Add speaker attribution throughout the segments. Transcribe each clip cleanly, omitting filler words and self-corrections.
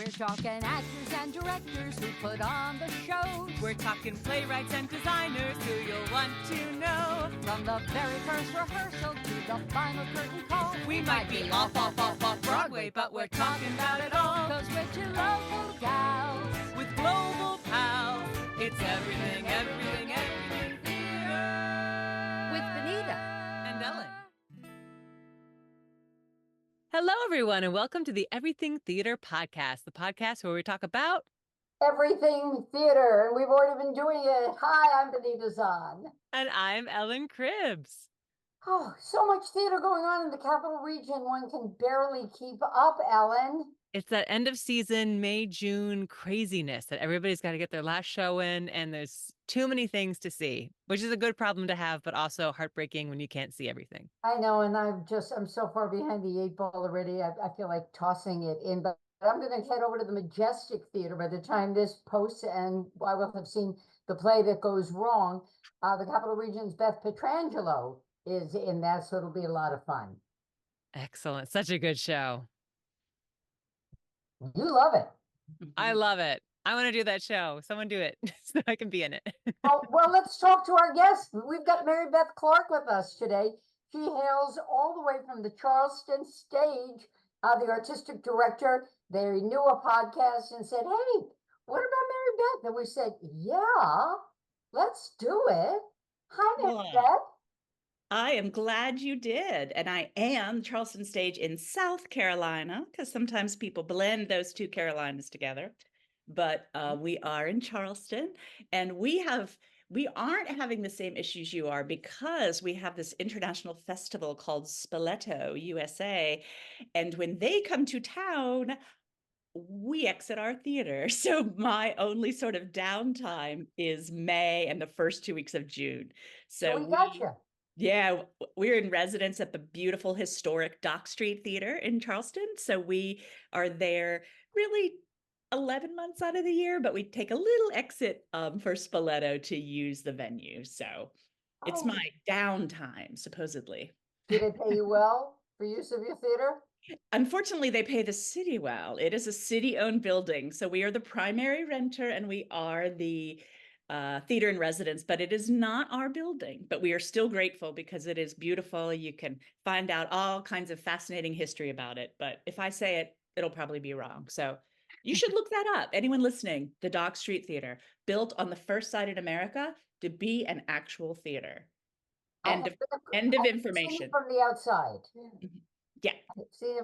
Speaker 1: We're talking actors and directors who put on the shows.
Speaker 2: We're talking playwrights and designers who you'll want to know.
Speaker 1: From the very first rehearsal to the final curtain call.
Speaker 2: We might be off Broadway, but we're talking about it all.
Speaker 1: 'Cause we're two local gals
Speaker 2: With global pals, it's everything, everything, everything theater.
Speaker 1: with Benita
Speaker 2: And Ellen. Hello, everyone, and welcome to the Everything Theater Podcast, the podcast where we talk about
Speaker 3: Everything theater, and we've already been doing it. Hi, I'm Benita Zahn.
Speaker 2: And I'm Ellen Cribbs.
Speaker 3: Oh, so much theater going on in the capital region, one can barely keep up, Ellen.
Speaker 2: It's that end of season, May, June craziness that everybody's got to get their last show in, and there's too many things to see, which is a good problem to have, but also heartbreaking when you can't see everything.
Speaker 3: I know, and I'm so far behind the eight ball already. I feel like tossing it in, but I'm going to head over to the Majestic Theater by the time this posts, and I will have seen the play that goes wrong. The capital region's Beth Petrangelo is in that, so it'll be a lot of fun.
Speaker 2: Excellent. Such a good show.
Speaker 3: You love it.
Speaker 2: I love it. I want to do that show. Someone do it so I can be in it.
Speaker 3: Well, let's talk to our guest. We've got Marybeth Clark with us today. She hails all the way from the Charleston Stage, the artistic director. They knew a podcast and said, "Hey, what about Marybeth?" And we said, "Yeah, let's do it." Hi, Marybeth.
Speaker 4: I am glad you did. And I am Charleston Stage in South Carolina, because sometimes people blend those two Carolinas together. But we are in Charleston, and we aren't having the same issues you are, because we have this international festival called Spoleto USA. And when they come to town, we exit our theater. So my only sort of downtime is May and the first 2 weeks of June. So
Speaker 3: we got you.
Speaker 4: Yeah, we're in residence at the beautiful historic Dock Street Theater in Charleston. So we are there really 11 months out of the year, but we take a little exit for Spoleto to use the venue. So it's
Speaker 3: Oh,
Speaker 4: my downtime, supposedly.
Speaker 3: do they pay you well for use of your theater?
Speaker 4: Unfortunately, they pay the city well. It is a city-owned building. So we are the primary renter, and we are the theater in residence, but it is not our building. But we are still grateful because it is beautiful. You can find out all kinds of fascinating history about it. But if I say it, it'll probably be wrong. So you should look that up. Anyone listening, the Dock Street Theater, built on the first site in America to be an actual theater. End of information.
Speaker 3: From the outside.
Speaker 4: Yeah.
Speaker 3: See,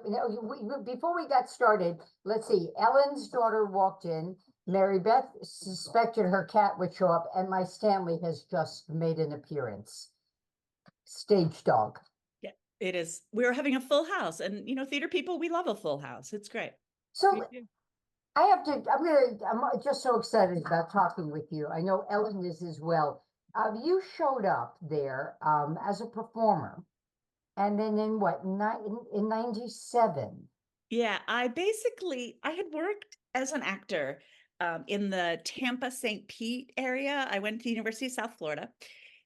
Speaker 3: before we got started, let's see. Ellen's daughter walked in. Marybeth suspected her cat would show up, and my Stanley has just made an appearance. Stage dog.
Speaker 4: Yeah, it is. We're having a full house, and theater people, we love a full house. It's great.
Speaker 3: So I'm just so excited about talking with you. I know Ellen is as well. You showed up there as a performer, and then in 97.
Speaker 4: Yeah, I had worked as an actor in the Tampa, St. Pete area. I went to the University of South Florida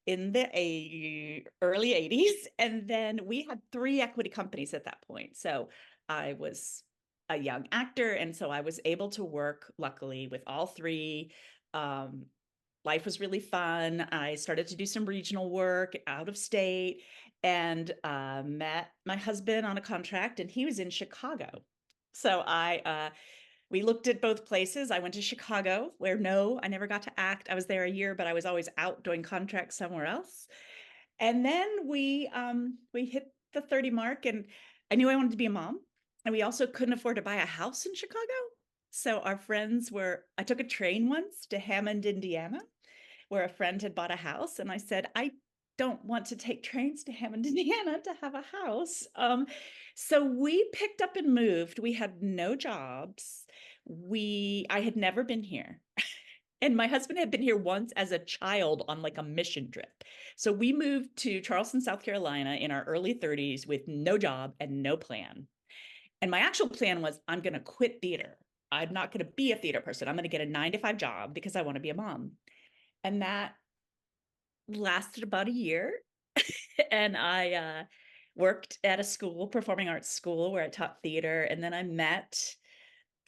Speaker 4: in the early 80s. And then we had 3 equity companies at that point. So I was a young actor. And so I was able to work, luckily, with all 3. Life was really fun. I started to do some regional work out of state, and met my husband on a contract, and he was in Chicago. So we looked at both places. I went to Chicago, where I never got to act. I was there a year, but I was always out doing contracts somewhere else. And then we hit the 30 mark, and I knew I wanted to be a mom. And we also couldn't afford to buy a house in Chicago. So I took a train once to Hammond, Indiana, where a friend had bought a house. And I said, I don't want to take trains to Hammond, Indiana to have a house. So we picked up and moved. We had no jobs. I had never been here. And my husband had been here once as a child on like a mission trip. So we moved to Charleston, South Carolina in our early 30s with no job and no plan. And my actual plan was, I'm going to quit theater. I'm not going to be a theater person. I'm going to get a 9-to-5 job because I want to be a mom. And that lasted about a year. And I worked at a school, performing arts school, where I taught theater. And then I met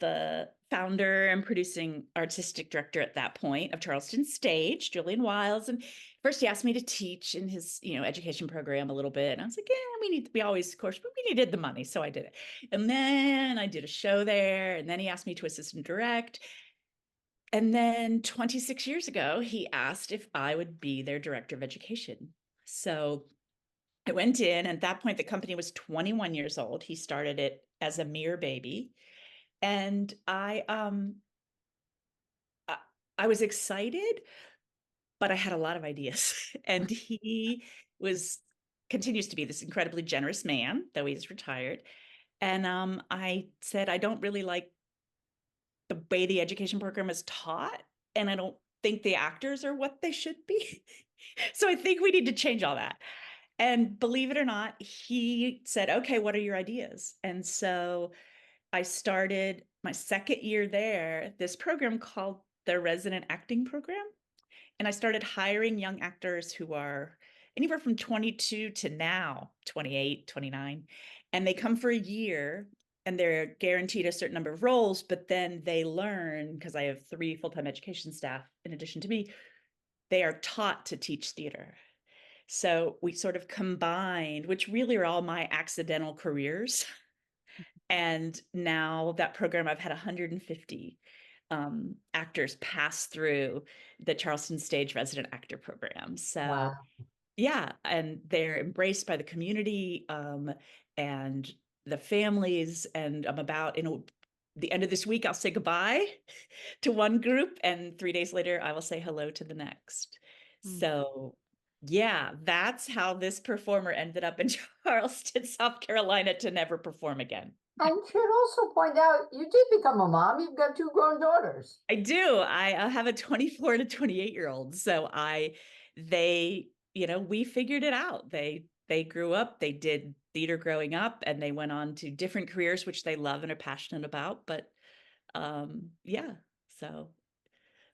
Speaker 4: the founder and producing artistic director at that point of Charleston Stage, Julian Wiles. And first he asked me to teach in his, education program a little bit. And I was like, yeah, we always, of course, but we needed the money. So I did it. And then I did a show there. And then he asked me to assistant direct. And then 26 years ago, he asked if I would be their director of education. So I went in, and at that point, the company was 21 years old. He started it as a mere baby. And I was excited, but I had a lot of ideas. And he continues to be this incredibly generous man, though he's retired. And I said, I don't really like the way the education program is taught, and I don't think the actors are what they should be. So I think we need to change all that. And believe it or not, he said, okay, what are your ideas? And so I started my second year there, this program called the Resident Acting Program. And I started hiring young actors who are anywhere from 22 to now 28, 29. And they come for a year and they're guaranteed a certain number of roles, but then they learn, because I have 3 full-time education staff in addition to me, they are taught to teach theater. So we sort of combined, which really are all my accidental careers. And now that program, I've had 150 actors pass through the Charleston Stage resident actor program. So
Speaker 3: Wow.
Speaker 4: yeah, and they're embraced by the community and the families. And I'm about, the end of this week, I'll say goodbye to one group, and 3 days later, I will say hello to the next. So yeah, that's how this performer ended up in Charleston, South Carolina, to never perform again.
Speaker 3: And should also point out, you did become a mom. You've got 2 grown daughters.
Speaker 4: I do. I have a 24 and a 28-year-old. So we figured it out. They grew up, they did theater growing up, and they went on to different careers, which they love and are passionate about. But yeah, so,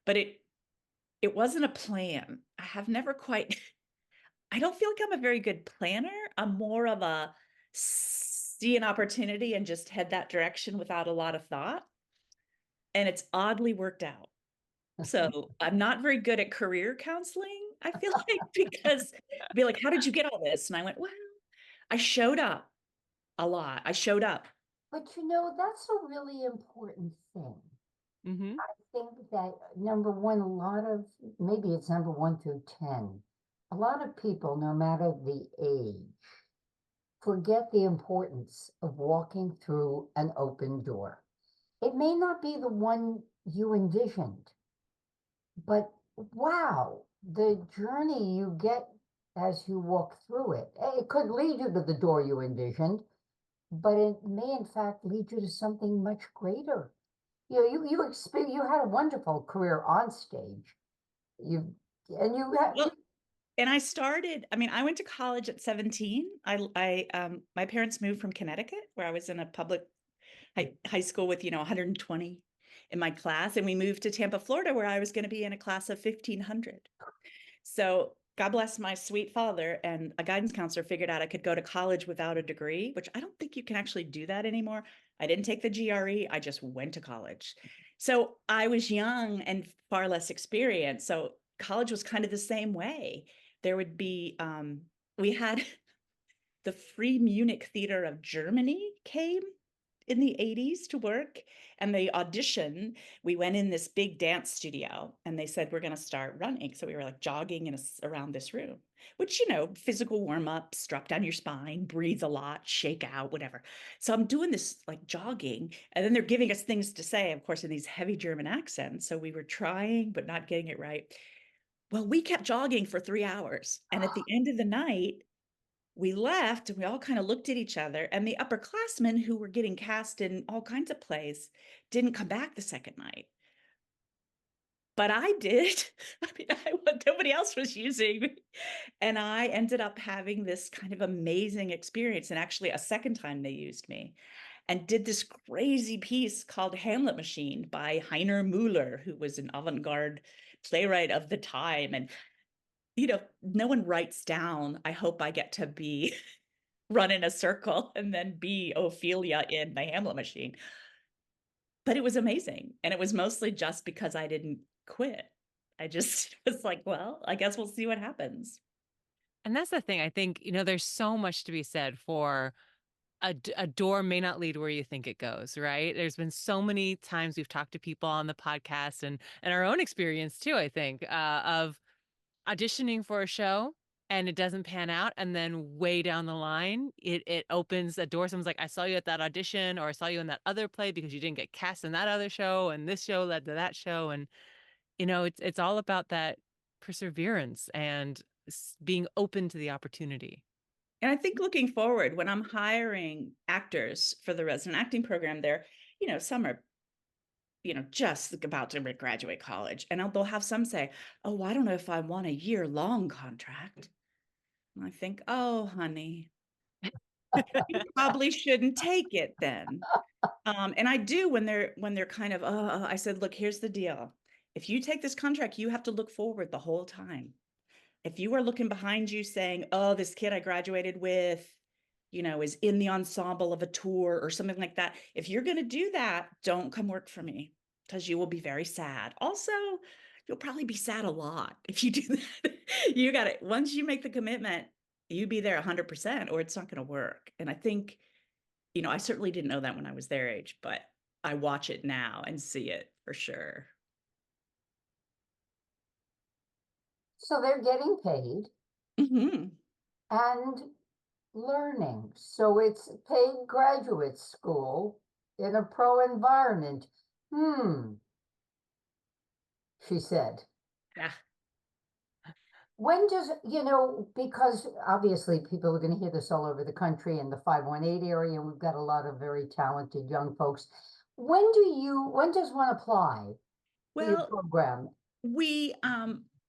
Speaker 4: but it wasn't a plan. I have never quite, I don't feel like I'm a very good planner. I'm more of a see an opportunity and just head that direction without a lot of thought. And it's oddly worked out. So I'm not very good at career counseling, I feel like, because I'd be like, how did you get all this? And I went, well, I showed up a lot. I showed up.
Speaker 3: But that's a really important thing.
Speaker 2: Mm-hmm.
Speaker 3: I think that number one, maybe it's number 1 through 10. A lot of people, no matter the age, forget the importance of walking through an open door. It may not be the one you envisioned, but wow, the journey you get as you walk through it. It could lead you to the door you envisioned, but it may in fact lead you to something much greater. You had a wonderful career on stage.
Speaker 4: And I started, I went to college at 17. My parents moved from Connecticut, where I was in a public high school with, 120 in my class. And we moved to Tampa, Florida, where I was going to be in a class of 1,500. So God bless my sweet father, and a guidance counselor figured out I could go to college without a degree, which I don't think you can actually do that anymore. I didn't take the GRE. I just went to college. So I was young and far less experienced. So college was kind of the same way. There would be, we had the Free Munich Theater of Germany came in the 80s to work, and they auditioned. We went in this big dance studio, and they said, we're going to start running. So we were like jogging around this room, which, physical warm-ups, drop down your spine, breathe a lot, shake out, whatever. So I'm doing this like jogging, and then they're giving us things to say, of course, in these heavy German accents. So we were trying, but not getting it right. Well, we kept jogging for 3 hours. And at the end of the night, we left, and we all kind of looked at each other, and the upperclassmen who were getting cast in all kinds of plays didn't come back the second night. But I did. Nobody else was using me. And I ended up having this kind of amazing experience. And actually a second time they used me, and did this crazy piece called Hamlet Machine by Heiner Müller, who was an avant-garde playwright of the time. And no one writes down, I hope I get to be run in a circle and then be Ophelia in the Hamlet Machine. but it was amazing. And it was mostly just because I didn't quit. I just was like, well, I guess we'll see what happens.
Speaker 2: And that's the thing. I think, there's so much to be said for a door may not lead where you think it goes, right? There's been so many times we've talked to people on the podcast and our own experience too, I think, of auditioning for a show and it doesn't pan out. And then way down the line, it opens a door. Someone's like, I saw you at that audition, or I saw you in that other play because you didn't get cast in that other show. And this show led to that show. And, it's all about that perseverance and being open to the opportunity.
Speaker 4: And I think looking forward, when I'm hiring actors for the resident acting program there, some are, just about to graduate college, and they'll have some say, oh, I don't know if I want a year-long contract. And I think, oh, honey, you probably shouldn't take it then. And I do when they're kind of, I said, look, here's the deal. If you take this contract, you have to look forward the whole time. If you are looking behind you saying, oh, this kid I graduated with, is in the ensemble of a tour or something like that, if you're going to do that, don't come work for me, because you will be very sad. Also, you'll probably be sad a lot if you do that. You got it. Once you make the commitment, you be there 100%, or it's not going to work. And I think, I certainly didn't know that when I was their age, but I watch it now and see it for sure.
Speaker 3: So they're getting paid
Speaker 4: Mm-hmm.
Speaker 3: and learning. So it's paid graduate school in a pro environment. She said.
Speaker 4: Yeah.
Speaker 3: When does, because obviously people are going to hear this all over the country in the 518 area, and we've got a lot of very talented young folks. When does one apply for your
Speaker 4: Well,
Speaker 3: program?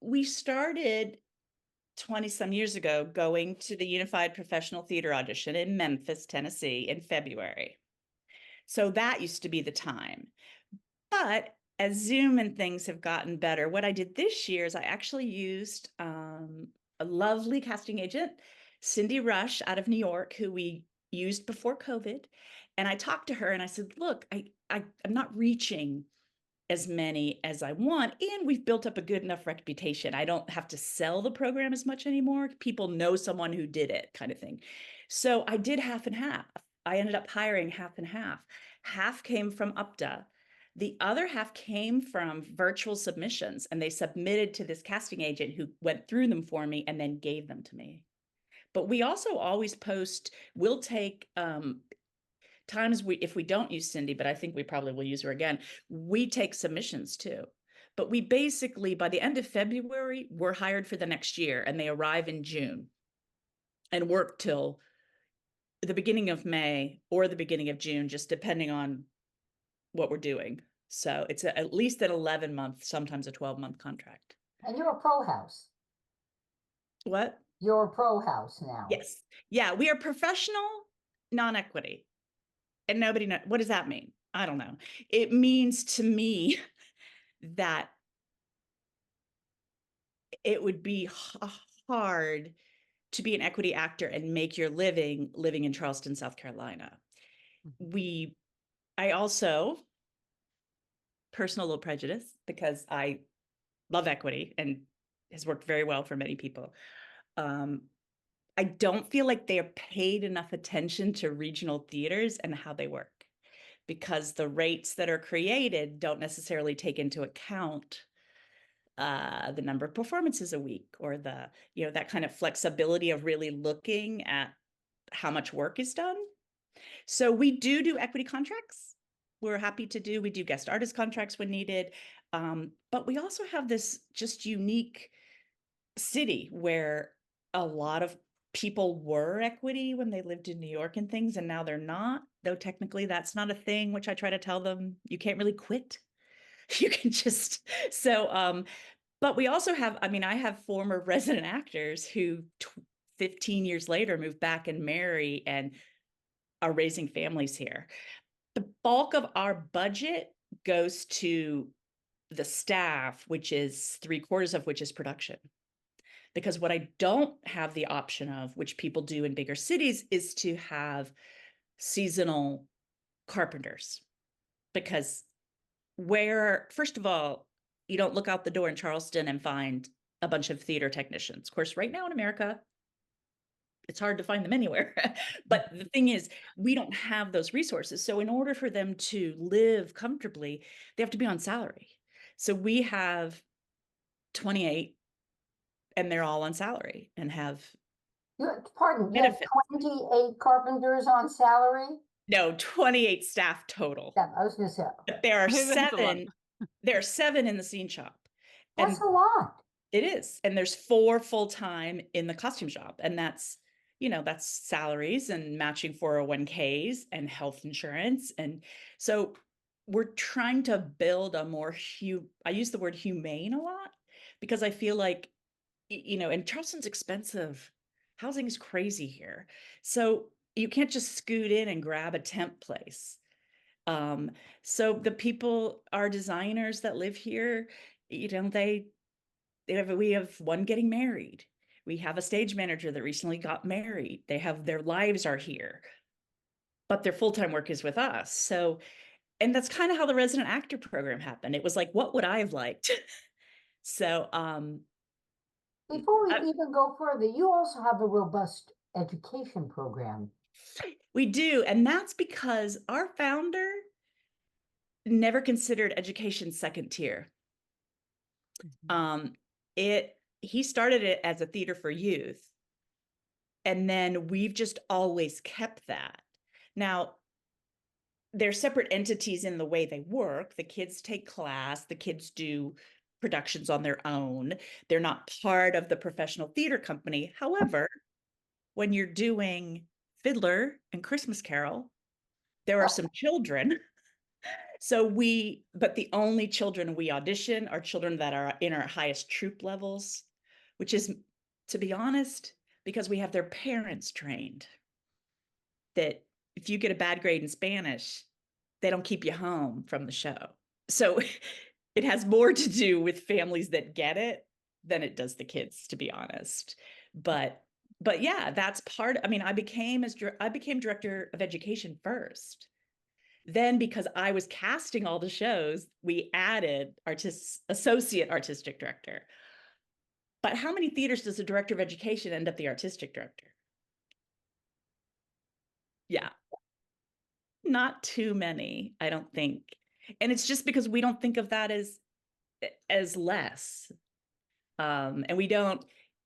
Speaker 4: we started 20 some years ago going to the Unified Professional Theater audition in Memphis, Tennessee in February. So that used to be the time. But as Zoom and things have gotten better, what I did this year is I actually used a lovely casting agent, Cindy Rush out of New York, who we used before COVID. And I talked to her and I said, look, I'm not reaching as many as I want, and we've built up a good enough reputation. I don't have to sell the program as much anymore. People know someone who did it, kind of thing. So I did half and half. I ended up hiring half and half. Half came from UPTA. The other half came from virtual submissions, and they submitted to this casting agent who went through them for me and then gave them to me. But we also always post, we'll take times if we don't use Cindy, but I think we probably will use her again, we take submissions too. But we basically, by the end of February, we're hired for the next year, and they arrive in June and work till the beginning of May or the beginning of June, just depending on what we're doing. So it's at least an 11-month, sometimes a 12-month contract.
Speaker 3: And you're a pro house.
Speaker 4: What?
Speaker 3: You're a pro house now.
Speaker 4: Yes. Yeah, we are professional non-equity. And nobody knows. What does that mean? I don't know. It means to me that it would be hard to be an equity actor and make your living in Charleston, South Carolina. I also, personal little prejudice, because I love equity and has worked very well for many people. I don't feel like they are paid enough attention to regional theaters and how they work, because the rates that are created don't necessarily take into account the number of performances a week, or the, that kind of flexibility of really looking at how much work is done. So we do equity contracts. We're happy to we do guest artist contracts when needed. But we also have this just unique city where a lot of people were equity when they lived in New York and things, and now they're not, though technically that's not a thing, which I try to tell them, you can't really quit. You can just, but we also have, I have former resident actors who 15 years later moved back and marry and are raising families here. The bulk of our budget goes to the staff, which is 3/4 of which is production. Because what I don't have the option of, which people do in bigger cities, is to have seasonal carpenters. because first of all, you don't look out the door in Charleston and find a bunch of theater technicians. Of course, right now in America, it's hard to find them anywhere. But the thing is, we don't have those resources. So in order for them to live comfortably, they have to be on salary. So we have 28 and they're all on salary and have
Speaker 3: Pardon, you have
Speaker 4: benefits.
Speaker 3: 28 carpenters on salary?
Speaker 4: No, 28 staff total.
Speaker 3: Yeah, I was gonna say,
Speaker 4: But there are
Speaker 2: That's a lot.
Speaker 4: 7. There are 7 in the scene shop. And
Speaker 3: that's a lot.
Speaker 4: it is. And there's 4 full-time in the costume shop. And that's, that's salaries and matching 401ks and health insurance. And so we're trying to build a more I use the word humane a lot because I feel like, and Charleston's expensive. Housing is crazy here. So you can't just scoot in and grab a temp place. So the people, our designers that live here, we have one getting married. We have a stage manager that recently got married. Their lives are here, but their full-time work is with us. So, and that's kind of how the resident actor program happened. It was like, what would I have liked? So,
Speaker 3: Before we even go further, you also have a robust education program.
Speaker 4: we do. And that's because our founder never considered education second tier. He started it as a theater for youth. And then we've just always kept that. Now, they're separate entities in the way they work. The kids take class, the kids do productions on their own. They're not part of the professional theater company. However, when you're doing Fiddler and Christmas Carol, there are some children. But the only children we audition are children that are in our highest troop levels, which is, to be honest, because we have their parents trained that if you get a bad grade in Spanish, they don't keep you home from the show. So it has more to do with families that get it than it does the kids, to be honest. But yeah, that's I became director of education first. Then, because I was casting all the shows, we added associate artistic director. But how many theaters does a director of education end up the artistic director? Yeah, not too many, I don't think. And it's just because we don't think of that as less. And we don't.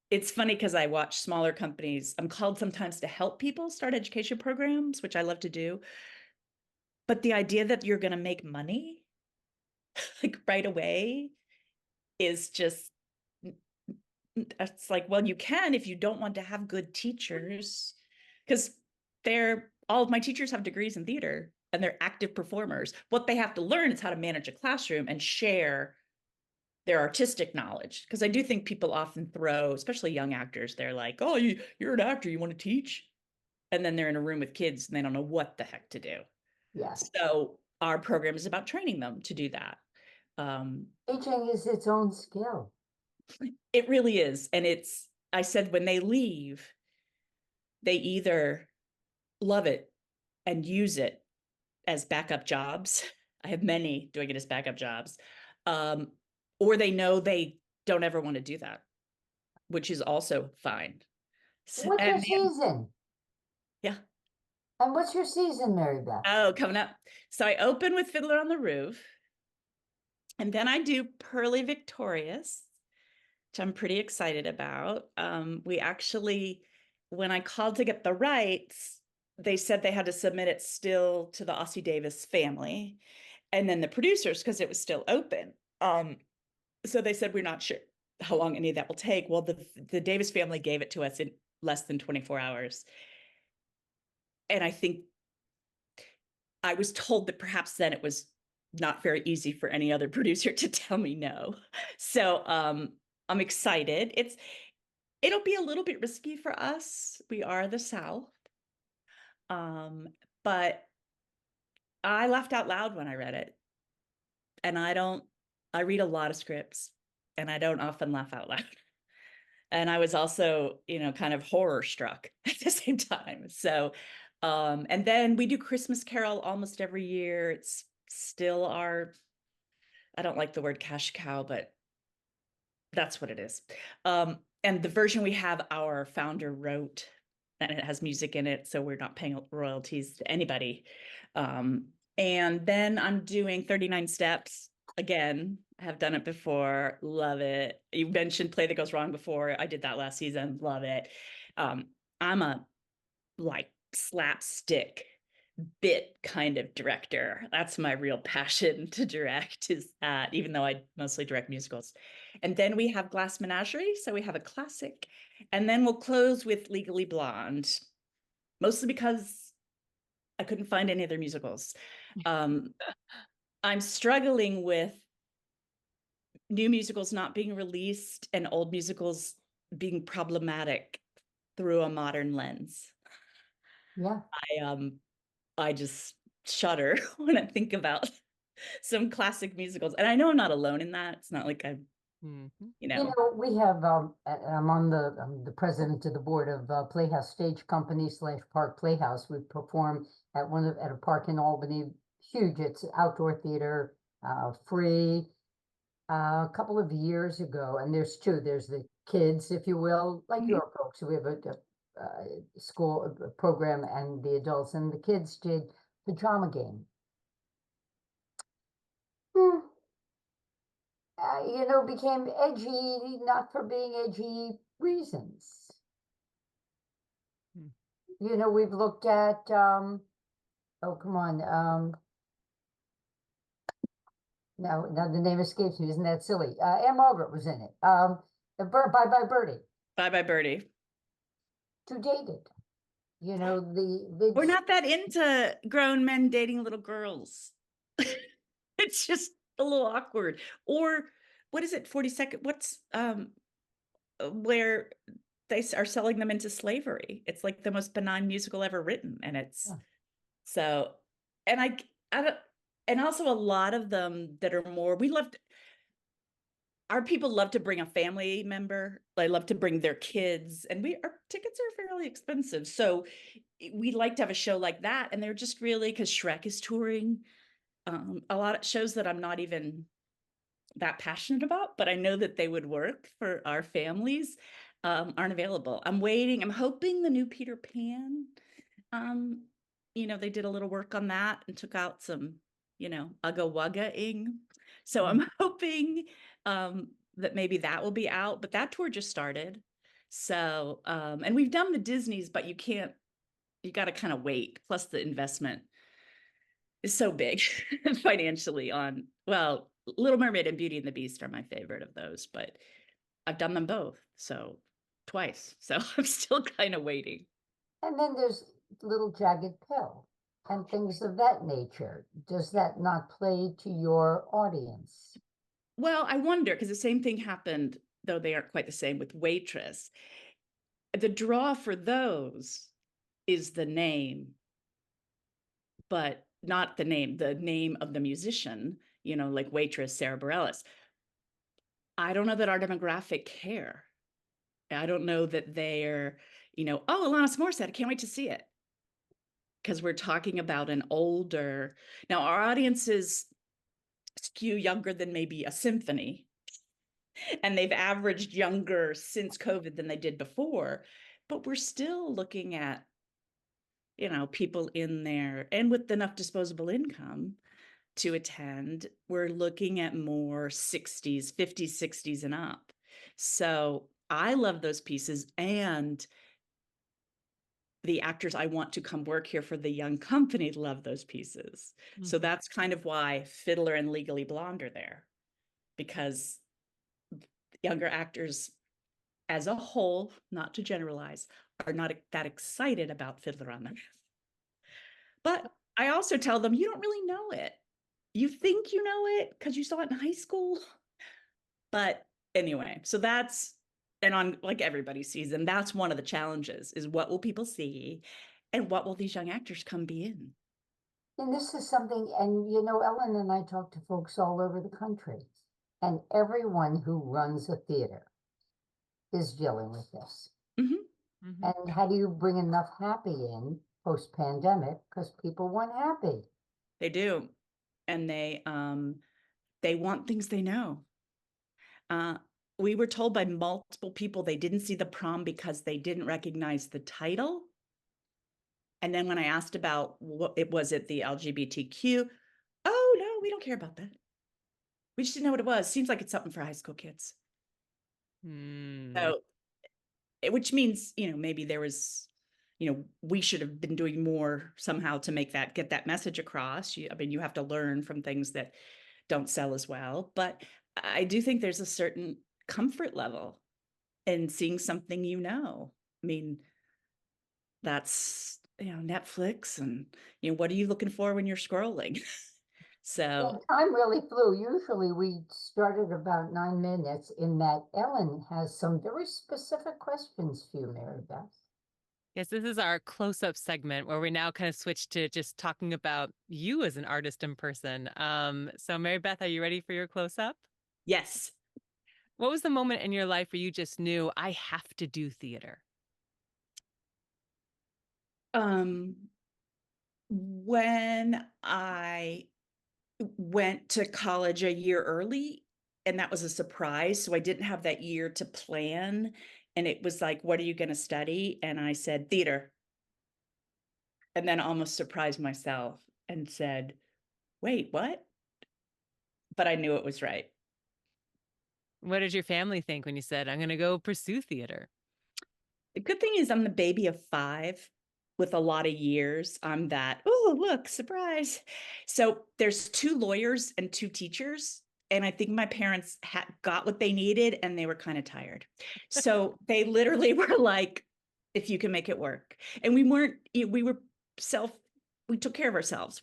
Speaker 4: It's funny because I watch smaller companies. I'm called sometimes to help people start education programs, which I love to do. But the idea that you're going to make money like right away is just, it's like, well, you can if you don't want to have good teachers, because all of my teachers have degrees in theater and they're active performers. What they have to learn is how to manage a classroom and share their artistic knowledge. Because I do think people often especially young actors, they're like, oh, you're an actor, you want to teach? And then they're in a room with kids and they don't know what the heck to do.
Speaker 3: Yes.
Speaker 4: So our program is about training them to do that.
Speaker 3: Teaching is its own skill.
Speaker 4: It really is. And I said, when they leave, they either love it and use it as backup jobs. I have many doing it as backup jobs. Or they know they don't ever want to do that, which is also fine.
Speaker 3: What's your season?
Speaker 4: Yeah.
Speaker 3: And what's your season, Marybeth?
Speaker 4: Oh, coming up. So I open with Fiddler on the Roof. And then I do Pearly Victorious, which I'm pretty excited about. We actually, when I called to get the rights, they said they had to submit it still to the Ossie Davis family. And then the producers, because it was still open. So they said, we're not sure how long any of that will take. Well, the Davis family gave it to us in less than 24 hours. And I think I was told that perhaps then it was not very easy for any other producer to tell me no. So I'm excited. It'll be a little bit risky for us. We are the South. But I laughed out loud when I read it. And I read a lot of scripts and I don't often laugh out loud. And I was also, kind of horror struck at the same time. So, and then we do Christmas Carol almost every year. It's still our, I don't like the word cash cow, but that's what it is. And the version we have, our founder wrote, and it has music in it, so we're not paying royalties to anybody. And then I'm doing 39 Steps again. I have done it before, love it. You mentioned Play That Goes Wrong before. I did that last season, love it. I'm a like slapstick bit kind of director. That's my real passion to direct, is that, even though I mostly direct musicals. And then we have Glass Menagerie, so we have a classic, and then we'll close with Legally Blonde, mostly because I couldn't find any other musicals. I'm struggling with new musicals not being released and old musicals being problematic through a modern lens.
Speaker 3: Yeah.
Speaker 4: I just shudder when I think about some classic musicals. And I know I'm not alone in that. It's not like I'm,
Speaker 3: We have, I'm on the president of the board of Playhouse Stage Company / Park Playhouse. We perform at a park in Albany, huge. It's outdoor theater, free. A couple of years ago, and there's two. There's the kids, if you will, like your folks. We have a school program, and the adults, and the kids did Pajama Game. Became edgy, not for being edgy reasons. We've looked at, oh, come on. Now the name escapes me. Isn't that silly? Anne Margaret was in it. Bye Bye Birdie.
Speaker 4: Bye Bye Birdie.
Speaker 3: Too dated. The
Speaker 4: We're not that into grown men dating little girls. It's just a little awkward. Or what is it, 42nd? What's where they are selling them into slavery? It's like the most benign musical ever written, and it's so. And I don't. And also a lot of them that are more. Our people love to bring a family member. They love to bring their kids, and our tickets are fairly expensive. So we like to have a show like that, and they're just really, because Shrek is touring. A lot of shows that I'm not even that passionate about, but I know that they would work for our families, aren't available. I'm waiting. I'm hoping the new Peter Pan, they did a little work on that and took out some, ugga wugga-ing. So I'm hoping that maybe that will be out, but that tour just started. So, and we've done the Disneys, but you got to kind of wait. Plus the investment is so big financially Little Mermaid and Beauty and the Beast are my favorite of those, but I've done them both, so twice. So I'm still kind of waiting.
Speaker 3: And then there's Little Jagged Pill and things of that nature. Does that not play to your audience?
Speaker 4: Well, I wonder, because the same thing happened, though they aren't quite the same, with Waitress. The draw for those is the name, but not the name of the musician, like Waitress, Sarah Bareilles. I don't know that our demographic care. I don't know that they're, oh, Alanis Morissette, I can't wait to see it. Because we're talking about an older, now our audiences skew younger than maybe a symphony. And they've averaged younger since COVID than they did before. But we're still looking at, people in there and with enough disposable income to attend. We're looking at more 60s, 50s, 60s and up. So I love those pieces, and the actors I want to come work here for the young company love those pieces. So that's kind of why Fiddler and Legally Blonde are there, because younger actors as a whole, not to generalize, are not that excited about Fiddler on the Roof. But I also tell them, you don't really know it. You think you know it because you saw it in high school. But anyway, so that's, and on like everybody sees them, that's one of the challenges, is what will people see and what will these young actors come be in?
Speaker 3: And this is something, and Ellen and I talk to folks all over the country, and everyone who runs a theater is dealing with this. And how do you bring enough happy in post-pandemic? Because people want happy.
Speaker 4: They do. and they want things they know. We were told by multiple people they didn't see the prom because they didn't recognize the title. And then when I asked about what it was, it the LGBTQ, oh no, we don't care about that. We just didn't know what it was. Seems like it's something for high school kids. So, which means, maybe there was, we should have been doing more somehow to get that message across. I mean, you have to learn from things that don't sell as well. But I do think there's a certain comfort level in seeing something, I mean, that's, Netflix, and, what are you looking for when you're scrolling? So
Speaker 3: time really flew. Usually we started about 9 minutes in that. Ellen has some very specific questions for you, Mary Beth.
Speaker 2: Yes, this is our close-up segment where we now kind of switch to just talking about you as an artist in person. So Mary Beth, are you ready for your close-up?
Speaker 4: yes.
Speaker 2: What was the moment in your life where you just knew I have to do theater?
Speaker 4: When I went to college a year early, and that was a surprise. So I didn't have that year to plan. And it was like, what are you going to study? And I said, theater. And then almost surprised myself and said, wait, what? But I knew it was right.
Speaker 2: What did your family think when you said, I'm going to go pursue theater?
Speaker 4: The good thing is I'm the baby of 5 with a lot of years. I'm that, oh, look, surprise. So there's 2 lawyers and 2 teachers. And I think my parents got what they needed, and they were kind of tired. So they literally were like, if you can make it work. And we took care of ourselves.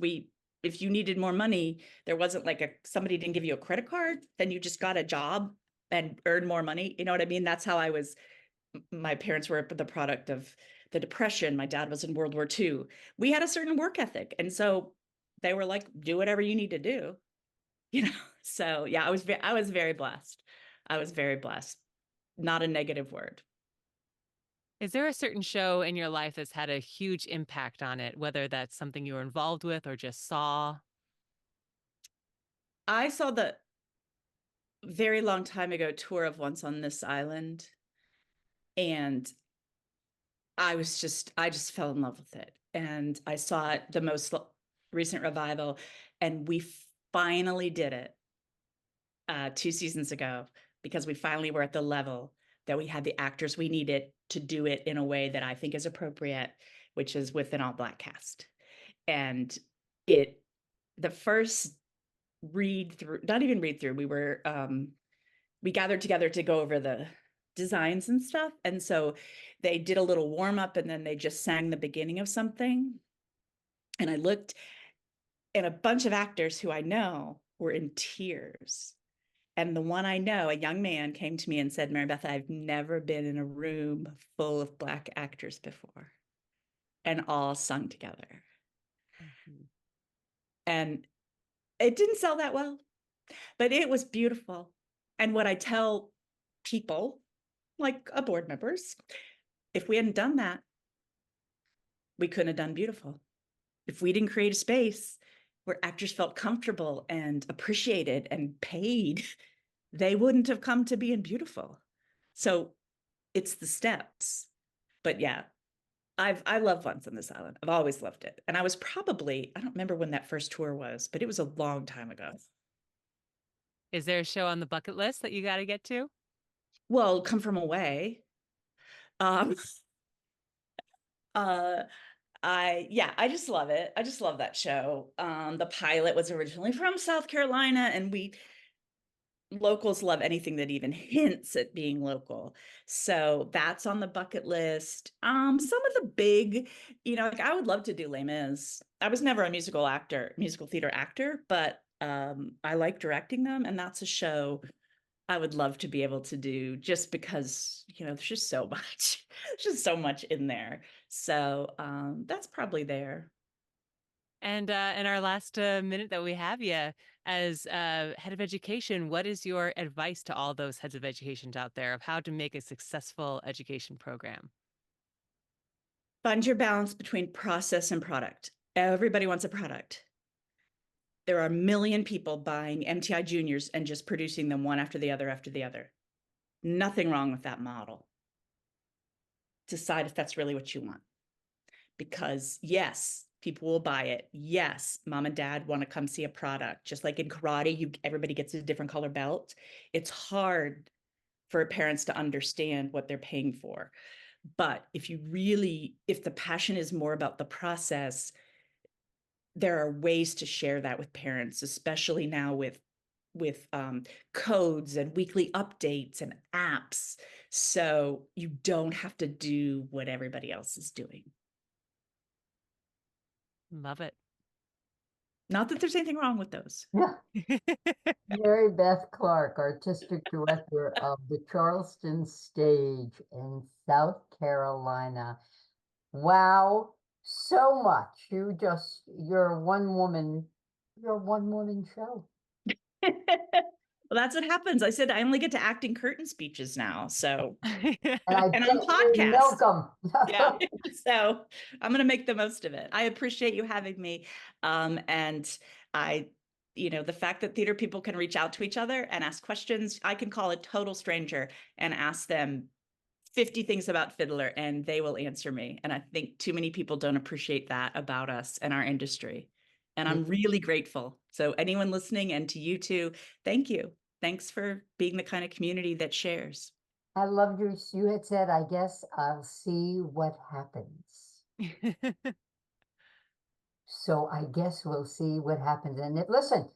Speaker 4: If you needed more money, there wasn't like somebody didn't give you a credit card, then you just got a job and earned more money. You know what I mean? That's how my parents were the product of the Depression. My dad was in World War II. We had a certain work ethic. And so they were like, do whatever you need to do, So yeah, I was very blessed. I was very blessed. Not a negative word.
Speaker 2: Is there a certain show in your life that's had a huge impact on it, whether that's something you were involved with or just saw?
Speaker 4: I saw the very long time ago tour of Once on This Island, and I just fell in love with it. And I saw it the most recent revival, and we finally did it 2 seasons ago, because we finally were at the level that we had the actors we needed to do it in a way that I think is appropriate, which is with an all-Black cast. And the first read through, not even read through, we gathered together to go over the designs and stuff. And so they did a little warm up, and then they just sang the beginning of something. And I looked, and a bunch of actors who I know were in tears. And the one I know, a young man, came to me and said, Marybeth, I've never been in a room full of Black actors before, and all sung together. Mm-hmm. And it didn't sell that well, but it was beautiful. And what I tell people, like board members, if we hadn't done that, we couldn't have done beautiful. If we didn't create a space where actors felt comfortable and appreciated and paid, they wouldn't have come to being beautiful. So it's the steps. But yeah, I love Once on This Island. I've always loved it. And I was probably, I don't remember when that first tour was, but it was a long time ago.
Speaker 2: Is there a show on the bucket list that you got to get to?
Speaker 4: Well, Come From Away. I just love it. I just love that show. The pilot was originally from South Carolina, and locals love anything that even hints at being local. So that's on the bucket list. Some of the big, like I would love to do Les Mis. I was never a musical theater actor, but I like directing them. And that's a show I would love to be able to do, just because, there's just so much, there's just so much in there. So that's probably there.
Speaker 2: And in our last minute that we have you, as head of education, what is your advice to all those heads of education out there of how to make a successful education program?
Speaker 4: Find your balance between process and product. Everybody wants a product. there are a million people buying MTI Juniors and just producing them one after the other after the other. Nothing wrong with that model. Decide if that's really what you want. Because yes, people will buy it. Yes, mom and dad want to come see a product. Just like in karate, everybody gets a different color belt. It's hard for parents to understand what they're paying for. But if the passion is more about the process, there are ways to share that with parents, especially now with codes and weekly updates and apps. So you don't have to do what everybody else is doing.
Speaker 2: Love it.
Speaker 4: Not that there's anything wrong with those.
Speaker 3: Yeah. Marybeth Clark, Artistic Director of the Charleston Stage in South Carolina. Wow, so much. You're a one-woman show.
Speaker 4: Well, that's what happens. I said I only get to act in curtain speeches now. So,
Speaker 3: And
Speaker 4: and on
Speaker 3: you
Speaker 4: podcasts.
Speaker 3: milk 'em.
Speaker 2: Yeah.
Speaker 4: So I'm going to make the most of it. I appreciate you having me. And the fact that theater people can reach out to each other and ask questions, I can call a total stranger and ask them 50 things about Fiddler and they will answer me. And I think too many people don't appreciate that about us and our industry. And I'm really grateful. So anyone listening, and to you too, thank you. Thanks for being the kind of community that shares.
Speaker 3: I loved you had said, I guess I'll see what happens. So I guess we'll see what happens. And listen,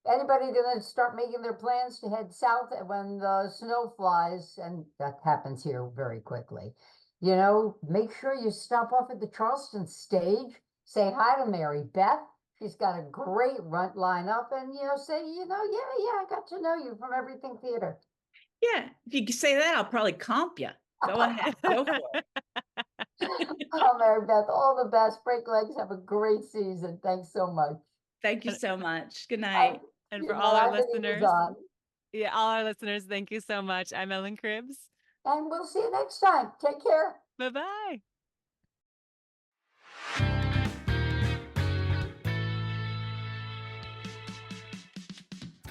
Speaker 3: anybody going to start making their plans to head south when the snow flies, and that happens here very quickly, make sure you stop off at the Charleston Stage, say hi to Marybeth. She's got a great lineup, and say, yeah, I got to know you from Everything Theater.
Speaker 4: Yeah, if you say that, I'll probably comp you. Go ahead, go for it.
Speaker 3: Oh, Marybeth, all the best. Break legs. Have a great season. Thanks so much.
Speaker 4: Thank you so much. Good night.
Speaker 2: And for all our listeners, all our listeners, thank you so much. I'm Ellen Cribbs.
Speaker 3: And we'll see you next time. Take care.
Speaker 2: Bye-bye.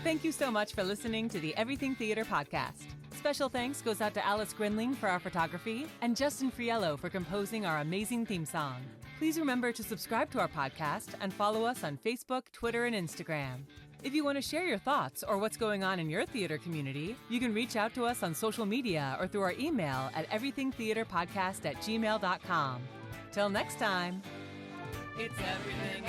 Speaker 2: Thank you so much for listening to the Everything Theater podcast. Special thanks goes out to Alice Grinling for our photography and Justin Friello for composing our amazing theme song. Please remember to subscribe to our podcast and follow us on Facebook, Twitter, and Instagram. If you want to share your thoughts or what's going on in your theater community, you can reach out to us on social media or through our email at everythingtheaterpodcast@gmail.com. Till next time, it's everything.